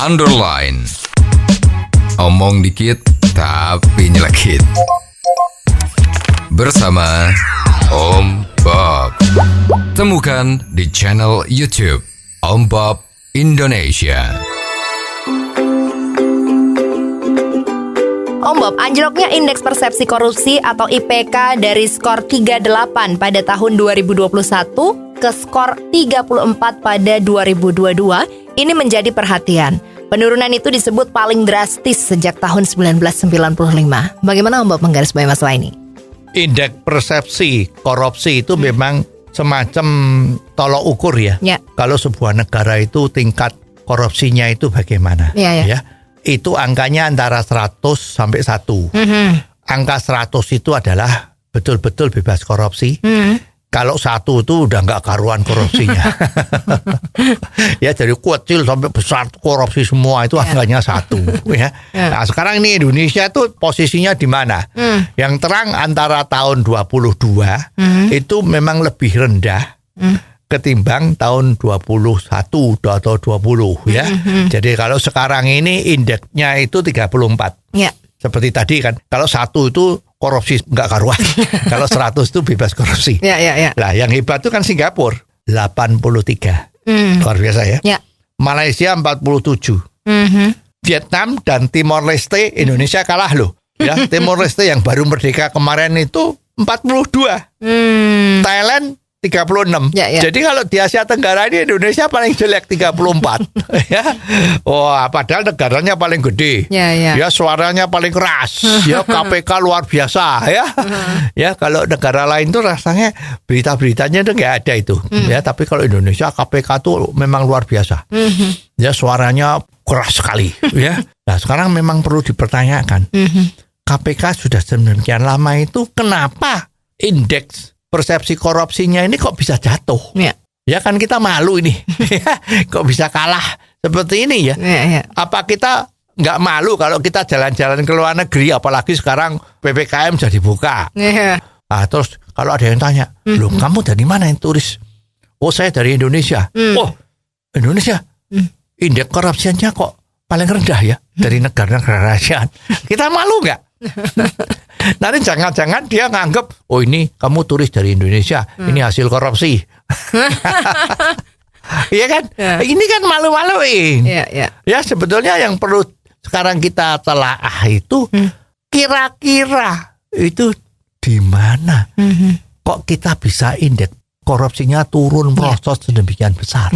underline. Omong dikit tapi nyelekit. Bersama Om Bob. Temukan di channel YouTube Om Bob Indonesia. Om Bob, anjloknya Indeks Persepsi Korupsi atau IPK dari skor 38 pada tahun 2021 ke skor 34 pada 2022 ini menjadi perhatian. Penurunan itu disebut paling drastis sejak tahun 1995. Bagaimana Om Bob menggarisbawahi masalah ini? Indeks persepsi korupsi itu memang semacam tolok ukur ya. Kalau sebuah negara itu tingkat korupsinya itu bagaimana. Ya. Itu angkanya antara 100 sampai 1. Angka 100 itu adalah betul-betul bebas korupsi. Kalau 1 itu udah nggak karuan korupsinya. Ya dari kecil sampai besar korupsi semua itu angkanya 1. Ya. Nah sekarang ini Indonesia itu posisinya di mana? Yang terang antara tahun 22 itu memang lebih rendah ketimbang tahun 21 atau 20 ya. Jadi kalau sekarang ini indeksnya itu 34. Ya. Seperti tadi kan, kalau 1 itu korupsi nggak karuan. Kalau 100 itu bebas korupsi. Ya. Nah, yang hebat itu kan Singapura 83. Luar biasa ya. Malaysia 47. Vietnam dan Timor Leste Indonesia kalah loh. Ya, Timor Leste yang baru merdeka kemarin itu 42. Thailand 36. Ya. Jadi kalau di Asia Tenggara ini Indonesia paling jelek 34. Ya. Wah, padahal negaranya paling gede. Ya, suaranya paling keras. Ya, KPK luar biasa ya. Ya, kalau negara lain tuh rasanya berita-beritanya itu nggak ada itu. Ya, tapi kalau Indonesia KPK tuh memang luar biasa. Ya, suaranya keras sekali ya. Nah, sekarang memang perlu dipertanyakan. KPK sudah sedemikian lama itu kenapa indeks persepsi korupsinya ini kok bisa jatuh? Ya kan kita malu ini. Kok bisa kalah seperti ini ya? Apa kita nggak malu kalau kita jalan-jalan ke luar negeri, apalagi sekarang PPKM jadi buka? Nah, terus kalau ada yang tanya, loh kamu dari mana yang turis? Oh saya dari Indonesia. Oh Indonesia, indeks korupsinya kok paling rendah ya dari negara-negara ASEAN. Kita malu nggak? Nanti jangan-jangan dia nganggep, oh ini kamu turis dari Indonesia, ini hasil korupsi. Iya kan? Ini kan malu-maluin. Ya sebetulnya yang perlu sekarang kita telaah itu kira-kira itu di mana? Kok kita bisa indeks korupsinya turun merosot sedemikian besar?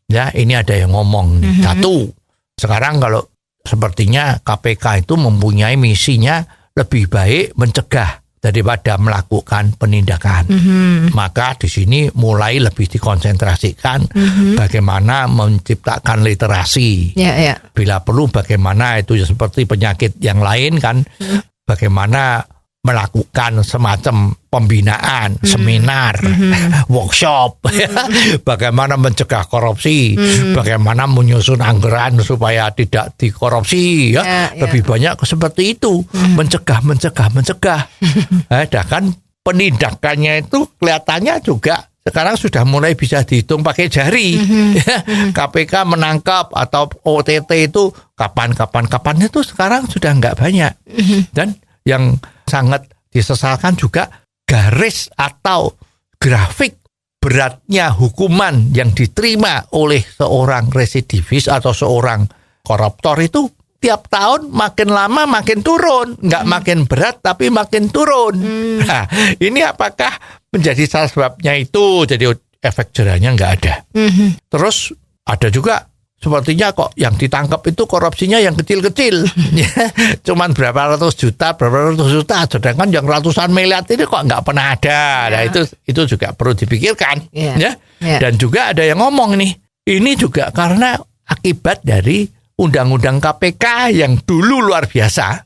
Ya ini ada yang ngomong nih. Satu, sekarang kalau sepertinya KPK itu mempunyai misinya lebih baik mencegah daripada melakukan penindakan. Maka di sini mulai lebih dikonsentrasikan bagaimana menciptakan literasi. Bila perlu bagaimana itu seperti penyakit yang lain kan, bagaimana melakukan semacam pembinaan, seminar, workshop, bagaimana mencegah korupsi, bagaimana menyusun anggaran supaya tidak dikorupsi, lebih banyak seperti itu, mencegah. Dan penindakannya itu kelihatannya juga sekarang sudah mulai bisa dihitung pakai jari. KPK menangkap atau OTT itu kapan itu sekarang sudah nggak banyak. Dan yang sangat disesalkan juga garis atau grafik beratnya hukuman yang diterima oleh seorang residivis atau seorang koruptor itu tiap tahun makin lama makin turun, nggak makin berat tapi makin turun. Nah, ini apakah menjadi salah sebabnya itu? Jadi efek jerahnya nggak ada. Terus ada juga sepertinya kok yang ditangkap itu korupsinya yang kecil-kecil. Cuman berapa ratus juta, sedangkan yang ratusan miliar ini kok nggak pernah ada. Nah itu juga perlu dipikirkan. Ya. Dan juga ada yang ngomong nih, ini juga karena akibat dari undang-undang KPK yang dulu luar biasa.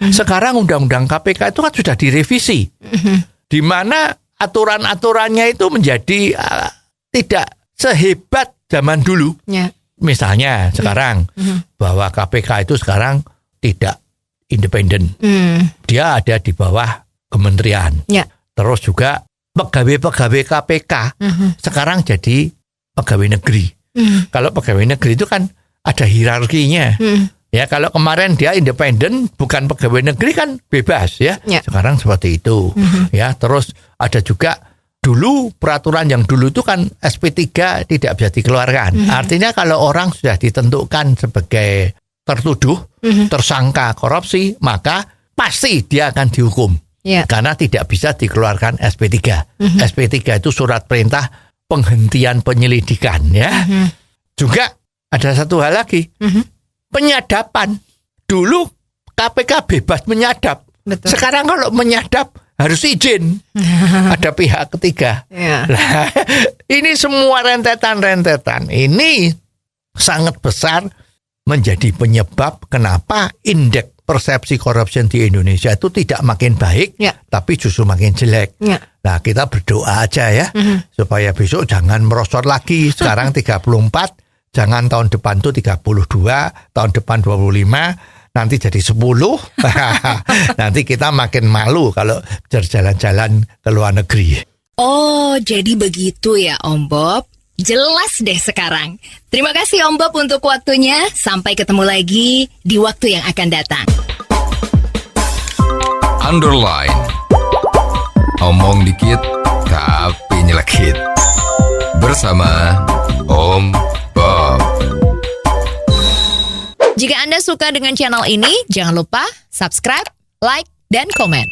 Sekarang undang-undang KPK itu kan sudah direvisi. Di mana aturan-aturannya itu menjadi tidak sehebat zaman dulu. Misalnya sekarang bahwa KPK itu sekarang tidak independen. Dia ada di bawah kementerian. Terus juga pegawai-pegawai KPK sekarang jadi pegawai negeri. Kalau pegawai negeri itu kan ada hierarkinya. Ya, kalau kemarin dia independen, bukan pegawai negeri kan bebas ya. Sekarang seperti itu. Ya, terus ada juga dulu peraturan yang dulu itu kan SP3 tidak bisa dikeluarkan. Artinya kalau orang sudah ditentukan sebagai tertuduh, tersangka korupsi, maka pasti dia akan dihukum. Karena tidak bisa dikeluarkan SP3. SP3 itu surat perintah penghentian penyelidikan ya. Juga ada satu hal lagi. Penyadapan. Dulu KPK bebas menyadap. Betul. Sekarang kalau menyadap harus izin. Ada pihak ketiga. Nah, ini semua rentetan-rentetan. Ini sangat besar menjadi penyebab kenapa indeks persepsi korupsi di Indonesia itu tidak makin baik, tapi justru makin jelek. Nah, kita berdoa aja ya, supaya besok jangan merosot lagi. Sekarang 34, jangan tahun depan tuh 32, tahun depan 25, nanti jadi 10. Nanti kita makin malu kalau berjalan-jalan ke luar negeri. Oh, jadi begitu ya Om Bob. Jelas deh sekarang. Terima kasih Om Bob untuk waktunya. Sampai ketemu lagi di waktu yang akan datang. Underline. Omong dikit tapi nyelekit. Bersama Om Bob. Jika Anda suka dengan channel ini, jangan lupa subscribe, like, dan komen.